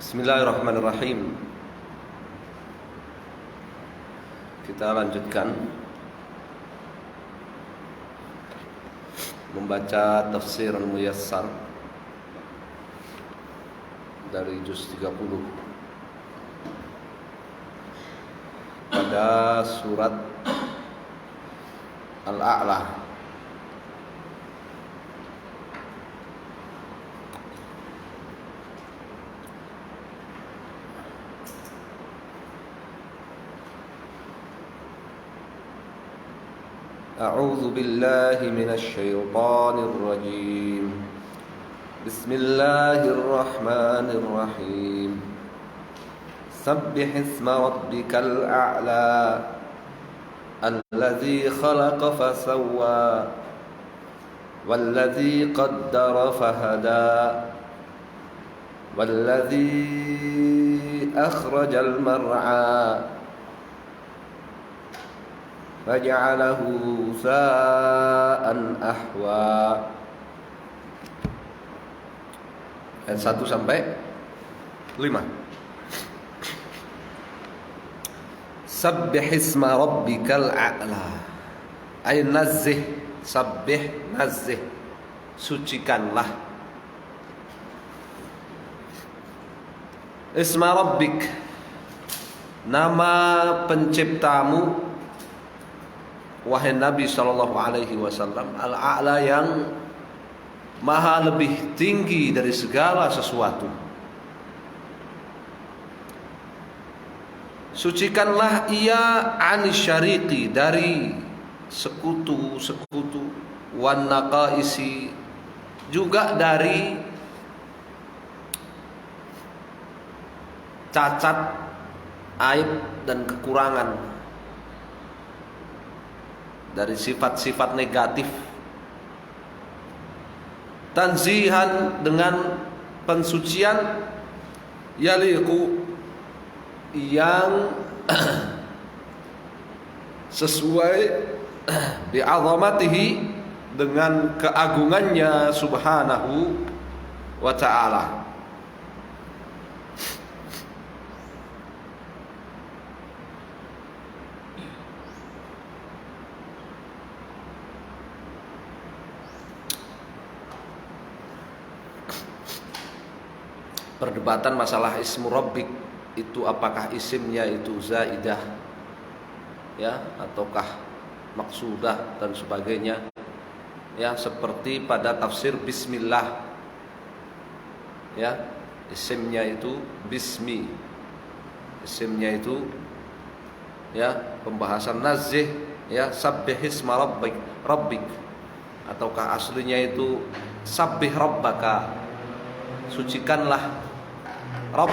Bismillahirrahmanirrahim. Kita lanjutkan membaca tafsir Al-Muyassar dari juz 30 pada surat Al-A'la. أعوذ بالله من الشيطان الرجيم بسم الله الرحمن الرحيم سبح اسم ربك الأعلى الذي خلق فسوى والذي قدر فهدى والذي أخرج المرعى فجعله غثاء أحوى. Ayat 1 sampai 5. Sabbih isma rabbikal a'la. Ay nazzih, sabbih, nazzih, sucikanlah. Isma rabbik, nama penciptamu, wahai Nabi SAW, Al-A'la, yang maha lebih tinggi dari segala sesuatu. Sucikanlah ia anisyariqi, dari sekutu-sekutu, wan naqaisi, juga dari cacat, aib dan kekurangan, dari sifat-sifat negatif. Tanzihan, dengan pensucian, yaliqu, yang sesuai, bi'azamatihi, dengan keagungannya subhanahu wa ta'ala. Perdebatan masalah ismu rabbik itu, apakah isimnya itu zaidah, ya, ataukah maksudah dan sebagainya, ya, seperti pada tafsir bismillah, ya, isimnya itu bismi, isimnya itu, ya, pembahasan nazih, ya, sabbih isma rabbik, ataukah aslinya itu sabbih rabbaka, sucikanlah Rabb,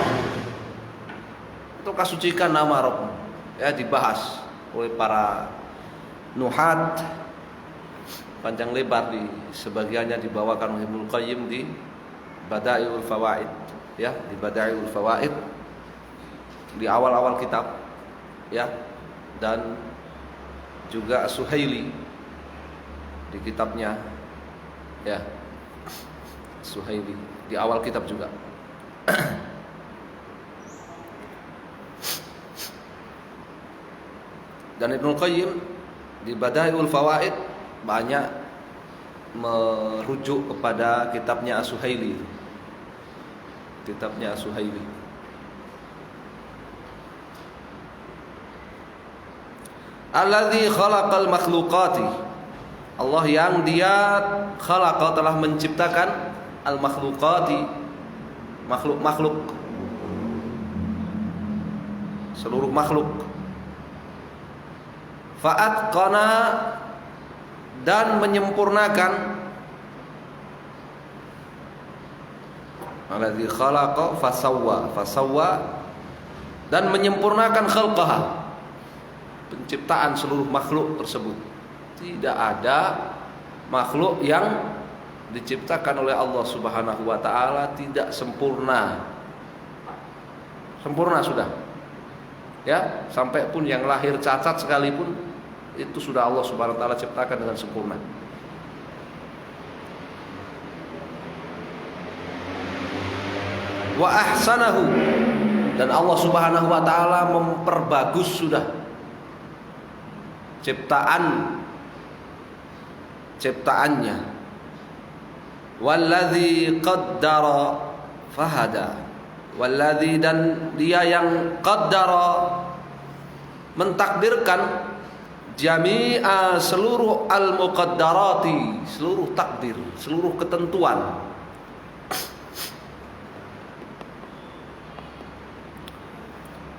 ataukah sucikan nama Rabb, ya, dibahas oleh para nuhat panjang lebar, di sebagiannya dibawakan oleh Ibnu Qayyim di Bada'iul Fawaid, ya, di Bada'iul Fawaid di awal-awal kitab, ya, dan juga Suhaili di kitabnya, ya, Suhaili di awal kitab juga. Dan Ibnu Qayyim di Bada'iul Fawaid banyak merujuk kepada kitabnya As-Suhaili. Kitabnya As-Suhaili. Alladzi khalaqal makhluqati, Allah yang dia khalaqa, telah menciptakan, al-makhluqati, makhluk-makhluk, seluruh makhluk. Fa'atqana, dan menyempurnakan, alladzi khalaqa fasawwa, dan menyempurnakan khalqaha, penciptaan seluruh makhluk tersebut. Tidak ada makhluk yang diciptakan oleh Allah Subhanahu wa ta'ala tidak sempurna. Sempurna sudah, ya, sampai pun yang lahir cacat sekalipun itu sudah Allah Subhanahu wa ta'ala ciptakan dengan sempurna. wa ahsanahu, dan Allah Subhanahu wa taala memperbagus sudah ciptaannya. Walladzi qaddara fahada, walladzi, dan dia yang qaddara mentakdirkan jami'a seluruh al-muqaddarati, seluruh takdir, seluruh ketentuan.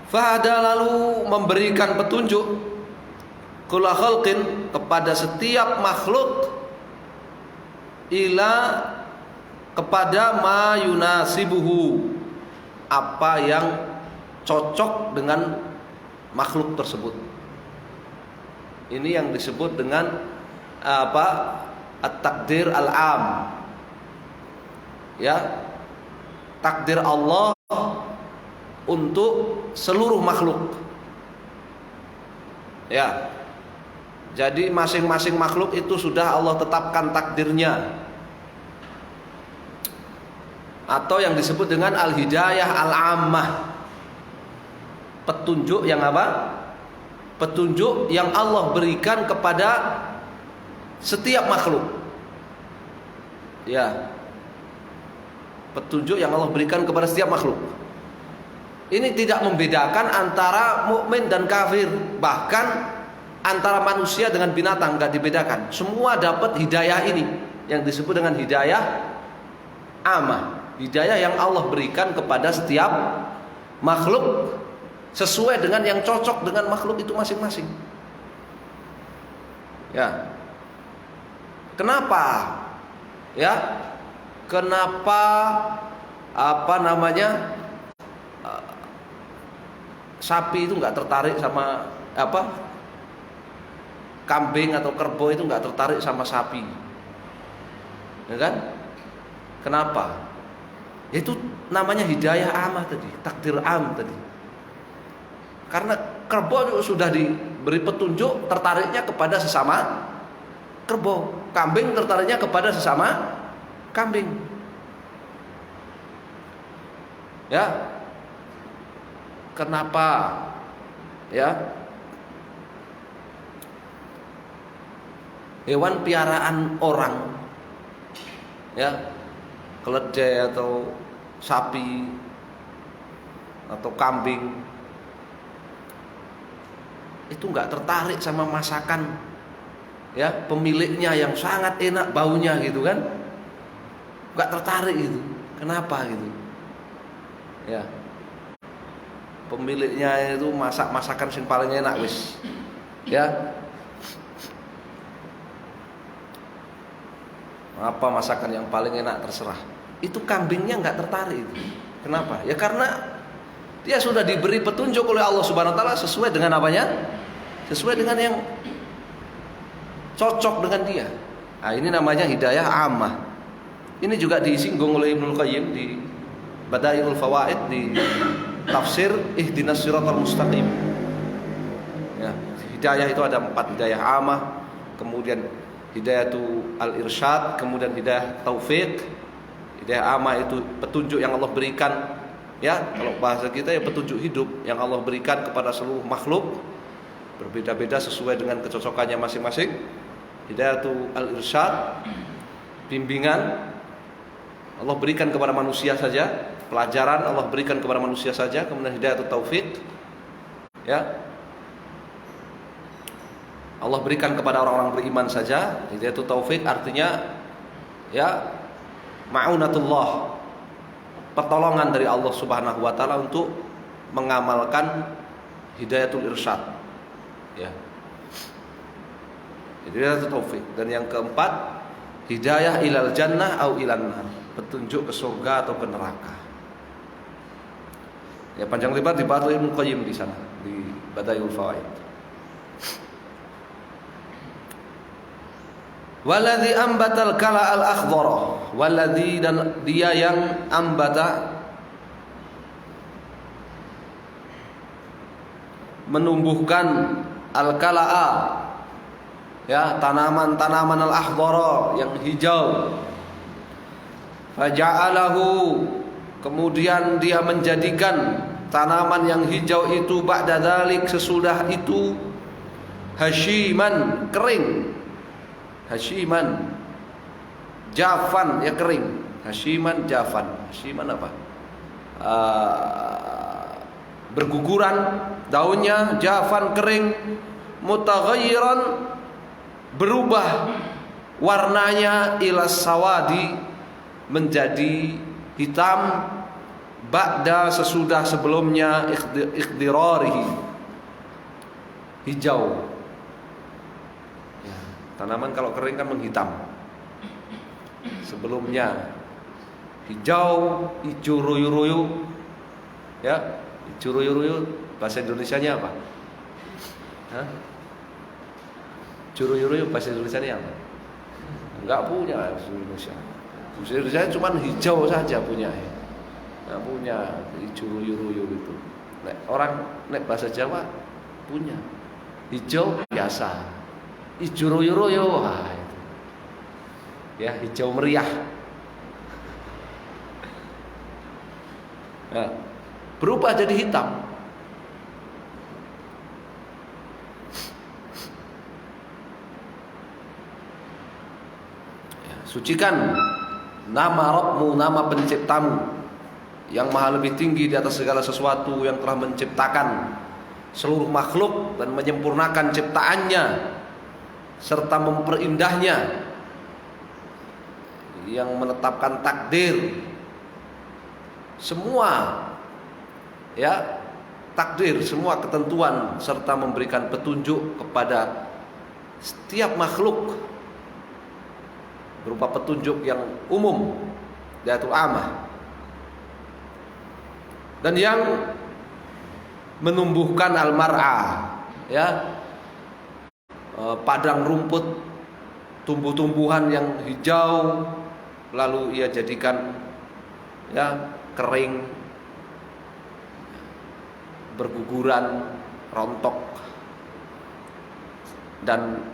Fahada, lalu memberikan petunjuk kulla khalqin, kepada setiap makhluk, ila, kepada ma yunasibuhu, apa yang cocok dengan makhluk tersebut. Ini yang disebut dengan apa? At-takdir al-am. Ya, takdir Allah untuk seluruh makhluk. Ya. Jadi masing-masing makhluk itu sudah Allah tetapkan takdirnya. Atau yang disebut dengan al-hidayah al-ammah. Petunjuk yang apa? Petunjuk yang Allah berikan kepada setiap makhluk. Ya. Petunjuk yang Allah berikan kepada setiap makhluk. Ini tidak membedakan antara mukmin dan kafir, bahkan antara manusia dengan binatang enggak dibedakan. Semua dapat hidayah ini yang disebut dengan hidayah amah. Hidayah yang Allah berikan kepada setiap makhluk sesuai dengan yang cocok dengan makhluk itu masing-masing. Ya. Kenapa? Ya. Kenapa sapi itu nggak tertarik sama kambing atau kerbau itu nggak tertarik sama sapi, ya kan? Kenapa? Itu namanya hidayah amah tadi, takdir am tadi. Karena kerbau sudah diberi petunjuk, tertariknya kepada sesama kerbau. Kambing tertariknya kepada sesama kambing. Ya. Kenapa? Ya. Hewan piaraan orang, ya, keledai atau sapi atau kambing, itu nggak tertarik sama masakan, ya, pemiliknya yang sangat enak baunya gitu kan, nggak tertarik gitu. Kenapa gitu? Ya, pemiliknya itu masak masakan yang paling enak wis, ya. Apa masakan yang paling enak terserah. Itu kambingnya nggak tertarik itu. Kenapa? Ya karena dia sudah diberi petunjuk oleh Allah Subhanahu wa taala sesuai dengan apanya? Sesuai dengan yang cocok dengan dia. Nah, ini namanya hidayah ammah. Ini juga disinggung oleh Ibnu Qayyim di Bada'iul Fawaid di tafsir Ihdinas Shiratal Mustaqim. Ya, hidayah itu ada 4, hidayah ammah, kemudian hidayatul al-irsyad, kemudian hidayah taufik. Hidayah ammah itu petunjuk yang Allah berikan, ya, kalau bahasa kita ya petunjuk hidup yang Allah berikan kepada seluruh makhluk, berbeda-beda sesuai dengan kecocokannya masing-masing. Hidayatul al-irsyad, bimbingan Allah berikan kepada manusia saja, pelajaran Allah berikan kepada manusia saja. Kemudian hidayatul taufik, ya, Allah berikan kepada orang-orang beriman saja. Hidayatul taufik artinya ya ma'unatullah, pertolongan dari Allah Subhanahu wa taala untuk mengamalkan hidayatul irsyad. Ya. Hidayatul taufik. Dan yang keempat, hidayah ilal jannah au ilan nar, petunjuk ke surga atau ke neraka. Ya, panjang lebar dibahas oleh Ibnu Qayyim di sana di Bada'iul Fawaid. Waladzi ambatal kala al-akhdhara, waladzi, dan dia yang ambata menumbuhkan al-kala'a, ya, tanaman-tanaman al-akhdhara yang hijau. Faja'alahu, Kemudian dia menjadikan tanaman yang hijau itu ba'da dzalik, sesudah itu, hasyiman, kering. Hasyiman, jafan, ya kering. Hasyiman, jafan. Hasyiman apa? Berguguran daunnya, jafan, kering. Mutaghayyiran, berubah warnanya, ila sawadi, menjadi hitam, ba'da, sesudah sebelumnya, ikhdirarihi, hijau. Ya, tanaman kalau kering kan menghitam. Sebelumnya hijau, hijau royo-royo. Ya, hijau royo-royo bahasa Indonesianya apa? Hah? Hijau royo-royo bahasa Indonesianya apa? Enggak punya bahasa Indonesia. Bahasa Indonesia cuma hijau saja punya. Nggak punya hijau royo-royo itu. Nek bahasa Jawa punya hijau biasa, hijau royo-royo, itu. Ya, hijau meriah. Nah, berubah jadi hitam. Ya, sucikan nama Rabbmu, nama penciptamu yang maha lebih tinggi di atas segala sesuatu, yang telah menciptakan seluruh makhluk dan menyempurnakan ciptaannya serta memperindahnya, yang menetapkan takdir semua, ya, takdir semua ketentuan, serta memberikan petunjuk kepada setiap makhluk berupa petunjuk yang umum, yaitu amah, dan yang menumbuhkan al-mar'a, ya, padang rumput, tumbuh-tumbuhan yang hijau, lalu ia jadikan, ya, kering, berguguran, rontok, dan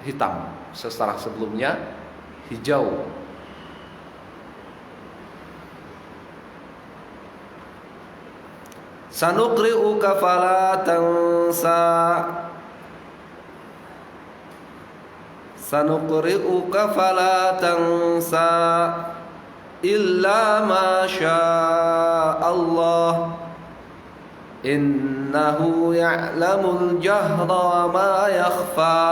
hitam setelah sebelumnya hijau. Sanuqri'uka fala tansa, sanuqri'uka fala tansa illa ma syaa Allah innahu ya'lamul jahra wa ma yakhfa.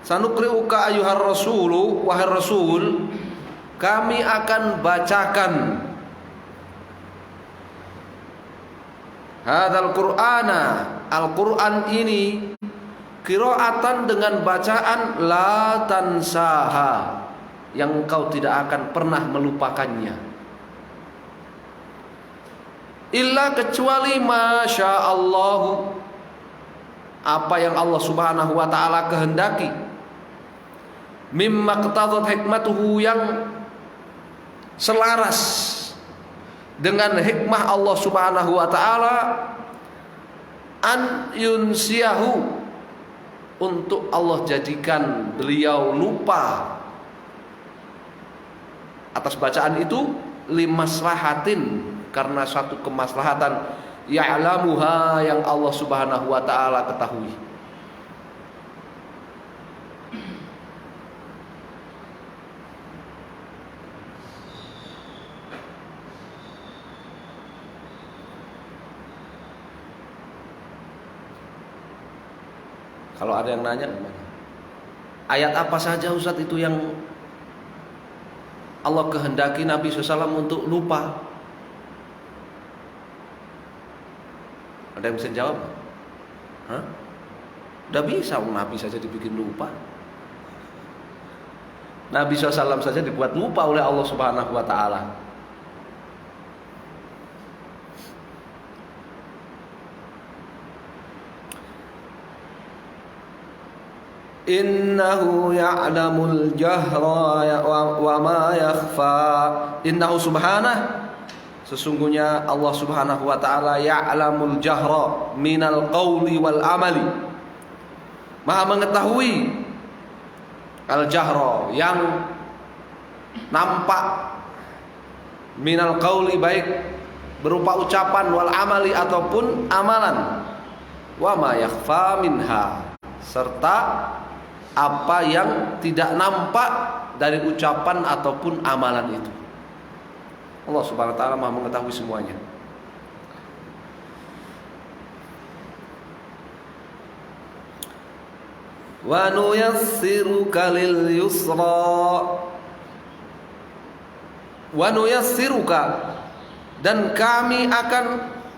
Sanuqri'uka ayyuhar rasulu, wahai rasul, kami akan bacakan hadzal qur'ana, Al-Qur'an ini, qiraatan, dengan bacaan, la tansaha, yang engkau tidak akan pernah melupakannya, illa, kecuali, masya Allah, apa yang Allah subhanahu wa ta'ala kehendaki, mimma qtadat hikmatuhu, yang selaras dengan hikmah Allah subhanahu wa ta'ala, an yunsiyahu, untuk Allah jadikan beliau lupa atas bacaan itu, limaslahatin, karena suatu kemaslahatan, ya'lamuha, yang Allah subhanahu wa ta'ala ketahui. Kalau ada yang nanya, ayat apa saja Ustaz itu yang Allah kehendaki Nabi SAW untuk lupa? Ada yang bisa jawab? Hah? Udah bisa Nabi saja dibikin lupa. Nabi SAW saja dibuat lupa oleh Allah Subhanahu wa ta'ala. Innahu ya'lamul jahra wa ma yakhfa. Innahu subhanah, sesungguhnya Allah subhanahu wa ta'ala, ya'lamul jahra minal qawli wal amali, maha mengetahui al-jahra, yang nampak, minal qauli, baik berupa ucapan, wal amali ataupun amalan, wa ma yakhfa minha, serta apa yang tidak nampak dari ucapan ataupun amalan itu. Allah Subhanahu wa taala Maha mengetahui semuanya. Wa nuyassiruka lil yusra, wa nuyassiruka, dan kami akan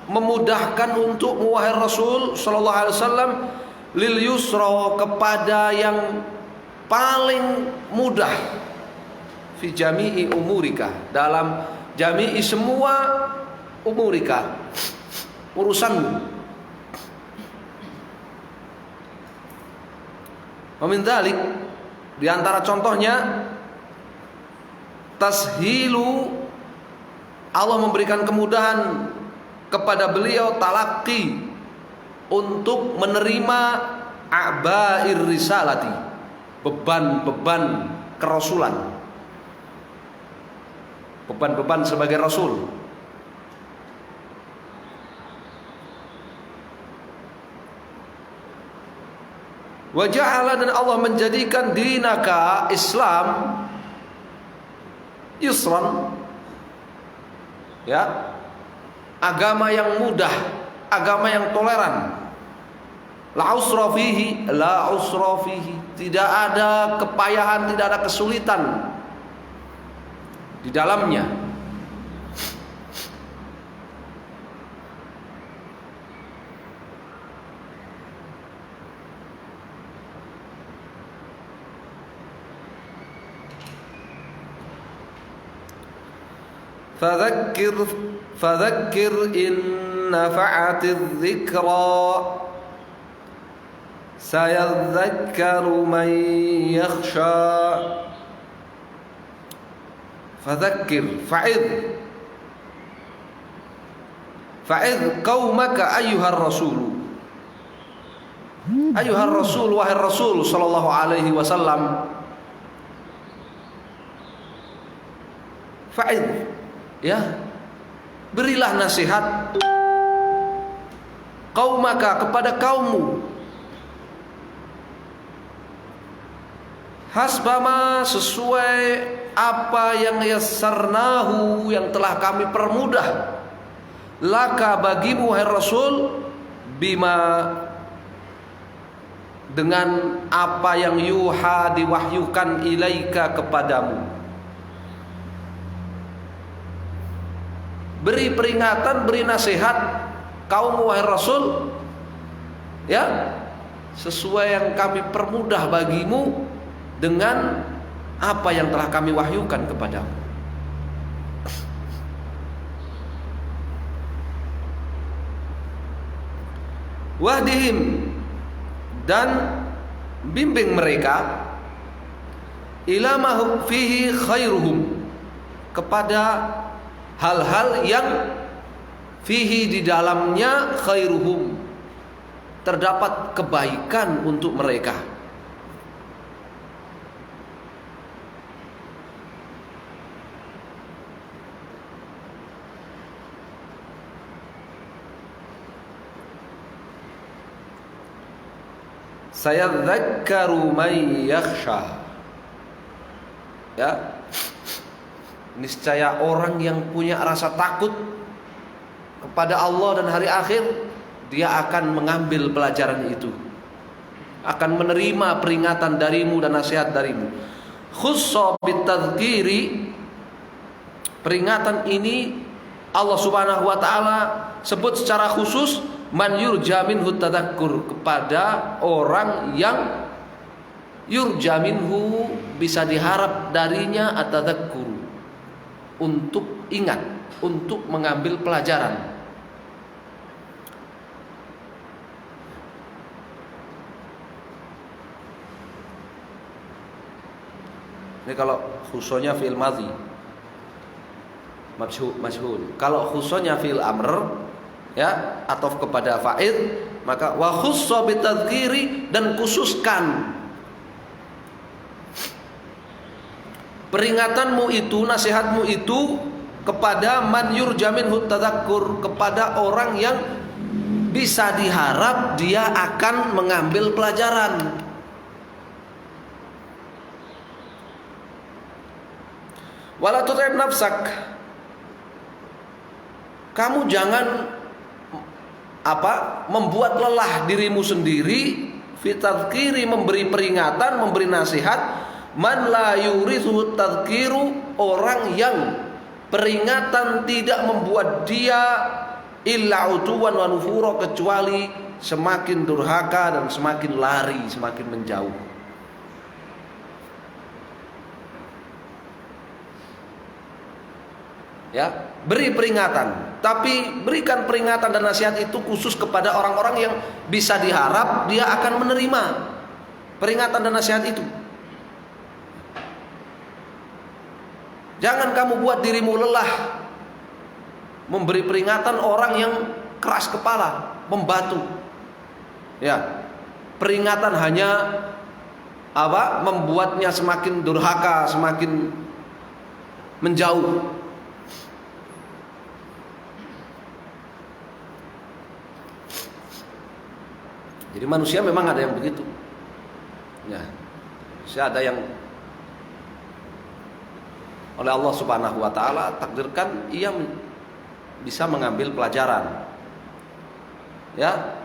memudahkan untuk wahai Rasul sallallahu alaihi wasallam, lil yusra, kepada yang paling mudah, fi jami'i umurika, dalam jami'i semua umurika, urusanmu. Wa min dzalik, di antara contohnya, tashilu, Allah memberikan kemudahan kepada beliau, talaqi, untuk menerima a'ba'ir risalati, beban-beban kerasulan, beban-beban sebagai rasul. Wa ja'ala, dan Allah menjadikan dinaka, Islam, yusran, ya, agama yang mudah, agama yang toleran. La usra fihi, la usra fihi, tidak ada kepayahan, tidak ada kesulitan di dalamnya. Fadzakir in nafa'atiz dzikra, sayadzakkaru man yakhsha. Fadzakir, fa'idh qaumaka ayyuhar rasul, ayyuhar rasul, wahai Rasul sallallahu alaihi wasallam. Fa'idh, ya, berilah nasihat, qaumaka, kepada kaummu, hasbama, sesuai apa yang yassarnahu, yang telah kami permudah, laka, bagimu wahai Rasul, bima, dengan apa yang yuha, diwahyukan, ilaika, kepadamu. Beri peringatan, beri nasihat kaum wahai Rasul, ya, sesuai yang kami permudah bagimu dengan apa yang telah kami wahyukan kepadamu. Wahdihim, dan bimbing mereka, ila ma fihi khairuhum, kepada hal-hal yang fihi, di dalamnya, khairuhum, terdapat kebaikan untuk mereka. Sayadzakkaru man yakhsha, ya, niscaya orang yang punya rasa takut kepada Allah dan hari akhir, dia akan mengambil pelajaran itu, akan menerima peringatan darimu dan nasihat darimu. Khussa bitadhkiri, peringatan ini Allah Subhanahu wa taala sebut secara khusus, man yurja minhu tadakkur, kepada orang yang yurja minhu, bisa diharap darinya atadakkur, untuk ingat, untuk mengambil pelajaran. Ini kalau khususnya fi'il madhi, majhul. Kalau khususnya fi'il amr, ya, atau kepada fa'il, maka wa khussa bitadhkiri, dan khususkan peringatanmu itu, nasihatmu itu kepada man yurjamin tadzakkur, kepada orang yang bisa diharap dia akan mengambil pelajaran. Wala tut'ib nafsak, kamu jangan membuat lelah dirimu sendiri fitadzkiri, memberi peringatan, memberi nasihat man la yurithu tadzkiru, orang yang peringatan tidak membuat dia illa utuwan wa nufura, kecuali semakin durhaka dan semakin lari, semakin menjauh. Ya, beri peringatan, tapi berikan peringatan dan nasihat itu khusus kepada orang-orang yang bisa diharap dia akan menerima peringatan dan nasihat itu. Jangan kamu buat dirimu lelah memberi peringatan orang yang keras kepala, membatu. Ya, peringatan hanya membuatnya semakin durhaka, semakin menjauh. Jadi manusia memang ada yang begitu. Ya, ada yang oleh Allah Subhanahu wa taala takdirkan ia bisa mengambil pelajaran. Ya,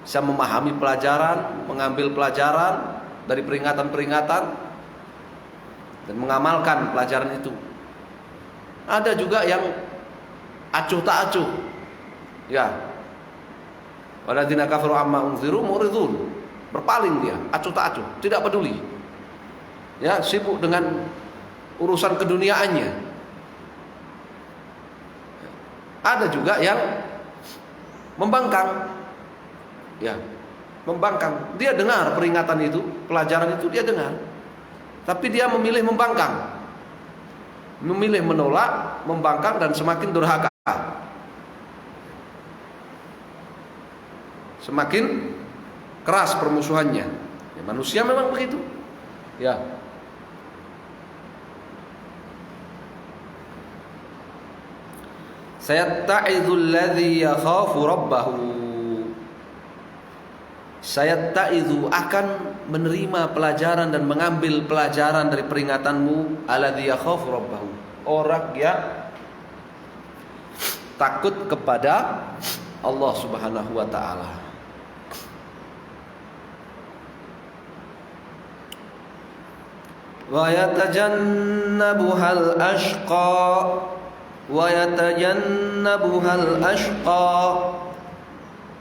bisa memahami pelajaran, mengambil pelajaran dari peringatan-peringatan dan mengamalkan pelajaran itu. Ada juga yang acuh tak acuh. Ya. Walladzina kafaru amma unziru muridun, berpaling dia, acuh tak acuh, tidak peduli. Ya, sibuk dengan urusan keduniaannya. Ada juga yang membangkang. Ya, membangkang. Dia dengar peringatan itu, pelajaran itu dia dengar. Tapi dia memilih membangkang. Memilih menolak, membangkang dan semakin durhaka. Semakin keras permusuhannya. Ya, manusia memang begitu. Ya. Sayatta'idul ladzi yakhafu rabbahu. Sayatta'idzu, akan menerima pelajaran dan mengambil pelajaran dari peringatanmu, alladzi yakhafu rabbahu, orang yang takut kepada Allah Subhanahu wa taala. Wa yatajannabuhal ashqa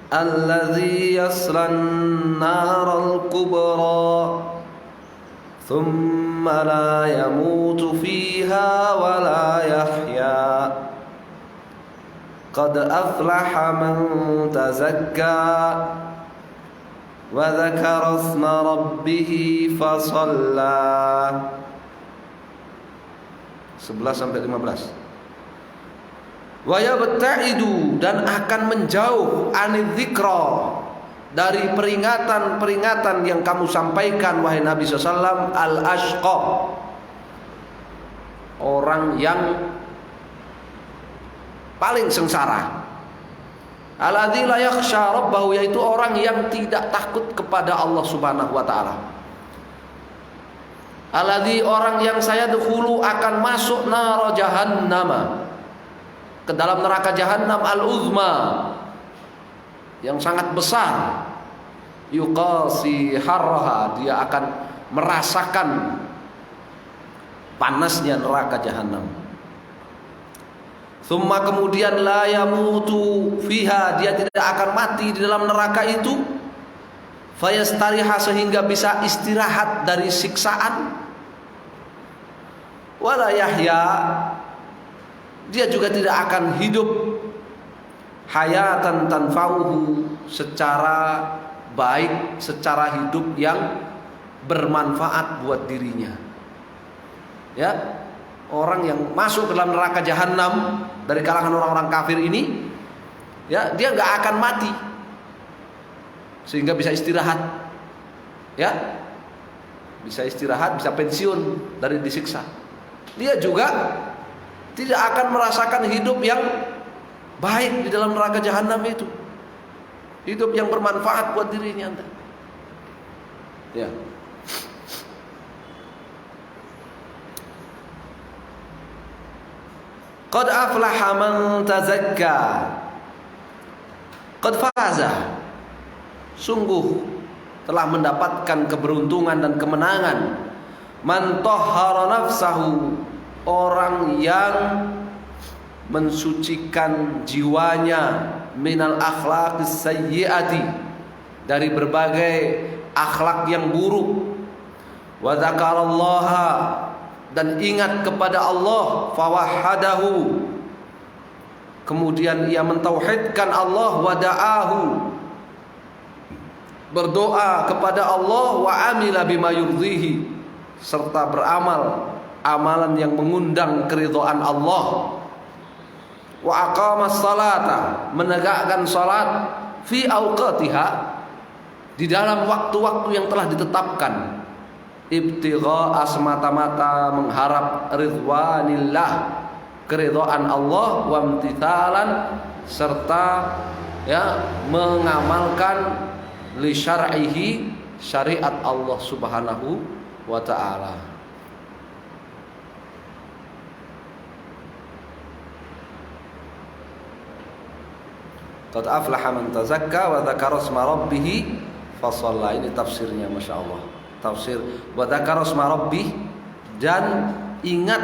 alladzi yaslan naral kubra thumma la yamutu fiha wa la yahya qad aflaha man tazakka wa dzakara isma rabbih fasalla. 11 sampai 15. Wa yabta'idu, dan akan menjauh anidzikra, dari peringatan-peringatan yang kamu sampaikan wahai Nabi SAW, al-ashqa, orang yang paling sengsara. Alladzi la yakhsha rabbahu, yaitu orang yang tidak takut kepada Allah Subhanahu wa taala. Alladzi, orang yang saya dahulu akan masuk nar jahannam, ke dalam neraka jahanam al-uzma, yang sangat besar. Yuqasi harraha, dia akan merasakan panasnya neraka jahanam. Thumma, kemudian la yamutu fiha, dia tidak akan mati di dalam neraka itu. Fayastariha, sehingga bisa istirahat dari siksaan. Wala yahya, dia juga tidak akan hidup hayatan tanfa'uhu, secara baik, secara hidup yang bermanfaat buat dirinya. Ya, orang yang masuk ke dalam neraka jahanam dari kalangan orang-orang kafir ini, ya, dia nggak akan mati, sehingga bisa istirahat. Ya, bisa istirahat, bisa pensiun dari disiksa. dia juga tidak akan merasakan hidup yang baik di dalam neraka jahanam itu. Hidup yang bermanfaat buat dirinya. Ya. Qad aflaha man tazakka. Qad faza. Sungguh telah mendapatkan keberuntungan dan kemenangan man tahhara nafsahu, orang yang mensucikan jiwanya minal akhlaqis sayyiati, dari berbagai akhlak yang buruk, wa dzakarallaha, dan ingat kepada Allah, fawahadahu, kemudian ia mentauhidkan Allah, wa da'ahu, berdoa kepada Allah, wa amila bima yurdihi, serta beramal amalan yang mengundang keridhaan Allah, wa aqamas salata, menegakkan salat, fi awqatiha, di dalam waktu-waktu yang telah ditetapkan, ibtigha, semata-mata mengharap ridwanillah, keridhaan Allah, wa imtithalan, serta mengamalkan li syar'ihi, syariat Allah Subhanahu wa ta'ala. Qad aflaha man tazakka wa dzakara isma rabbih fasalla. Ini tafsirnya, Masya Allah. Tafsir wa dzakara isma rabbih, dan ingat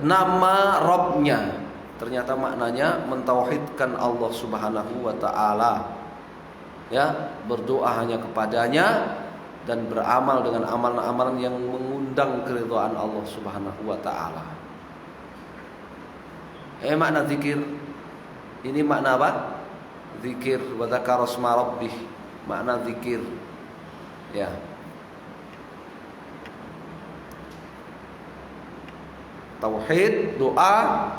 nama Rabbnya. Ternyata maknanya mentauhidkan Allah Subhanahu wa ta'ala, ya, berdoa hanya kepadanya dan beramal dengan amalan-amalan yang mengundang keridhaan Allah Subhanahu wa ta'ala. Makna zikir ini makna apa? Zikir, wa dzakara isma rabbih, makna zikir, ya. Tauhid, doa,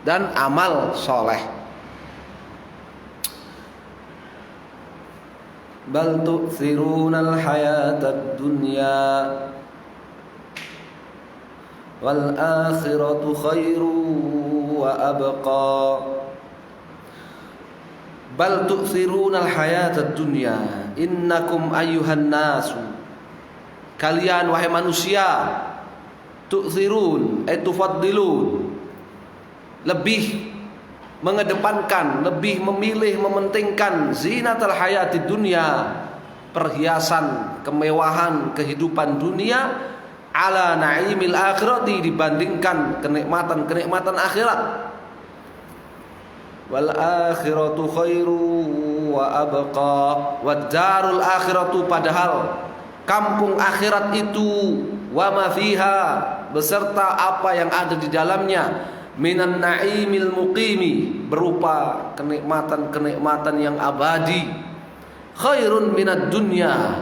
dan amal soleh. Bal tu'thirunal hayatad dunya wal akhiratu khairu wa abqa. Bal tu'thirunal hayatad dunya, innakum ayyuhan nasu, kalian wahai manusia, tu'thirun tufaddilun, lebih mengedepankan, lebih memilih, mementingkan zinatul hayatid dunya, perhiasan, kemewahan kehidupan dunia, ala na'imil akhirati, dibandingkan kenikmatan-kenikmatan akhirat. Wal akhiratu khairu wa abqa, wad darul akhiratu, padahal kampung akhirat itu, wa ma fiha, beserta apa yang ada di dalamnya, minan na'imil muqimi, berupa kenikmatan-kenikmatan yang abadi, khairun minad dunya,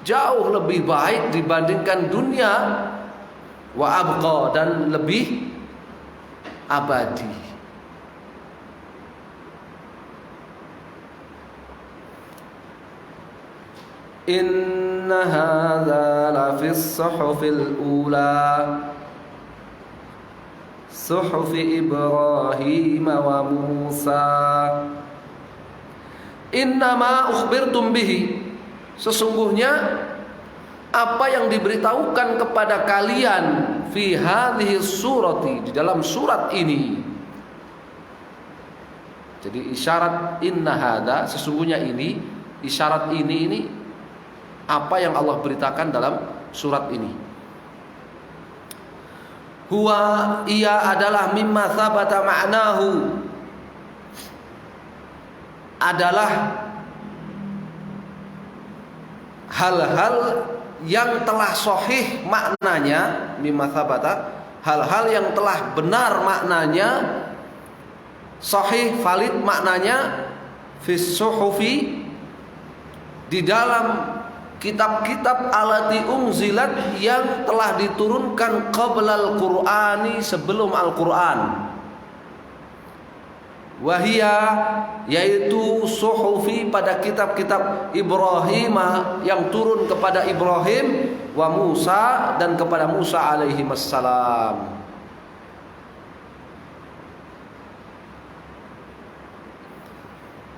jauh lebih baik dibandingkan dunia, wa abqa, dan lebih abadi. Inna hadza la fis suhufil ula suhufi Ibrahim wa Musa. Innama ukhbirtum bihi, sesungguhnya apa yang diberitahukan kepada kalian, fi hadhihi surati, di dalam surat ini. Jadi isyarat inna hadza, sesungguhnya ini, isyarat ini apa yang Allah beritakan dalam surat ini. Huwa, ia adalah mimma thabata ma'nahu, adalah hal-hal yang telah sahih maknanya, mimma thabata, hal-hal yang telah benar maknanya, sahih valid maknanya, fis suhufi, di dalam kitab-kitab alati unzilat, yang telah diturunkan qablal qur'ani, sebelum Al-Qur'an. Wahia, yaitu suhufi, pada kitab-kitab Ibrahim, yang turun kepada Ibrahim, wa Musa, dan kepada Musa alaihi wassalam.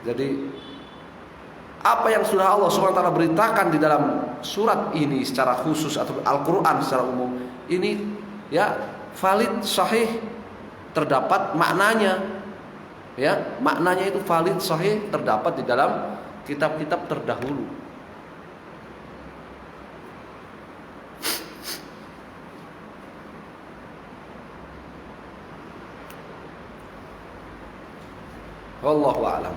Jadi apa yang sudah Allah SWT beritakan di dalam surat ini secara khusus atau Al-Quran secara umum, ini ya valid, sahih, terdapat maknanya. Ya, maknanya itu valid, sahih, terdapat di dalam kitab-kitab terdahulu. Wallahu a'lam.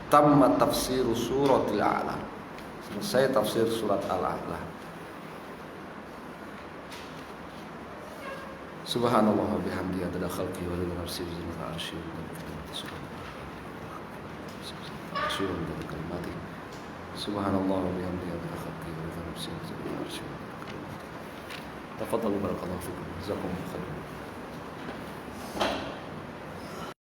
Tamma tafsir suratil A'la. Selesai tafsir surat Al-A'la. Subhanallah wa bihamdihi adada khalqihi wa rida nafsihi wa zinata arsyihi wa midada kalimatihi. Subhanallah wa bihamdihi adada khalqihi wa rida nafsihi wa zinata arsyihi. Tafadhalu barakallahu fikum. Jazakumullahu khairan.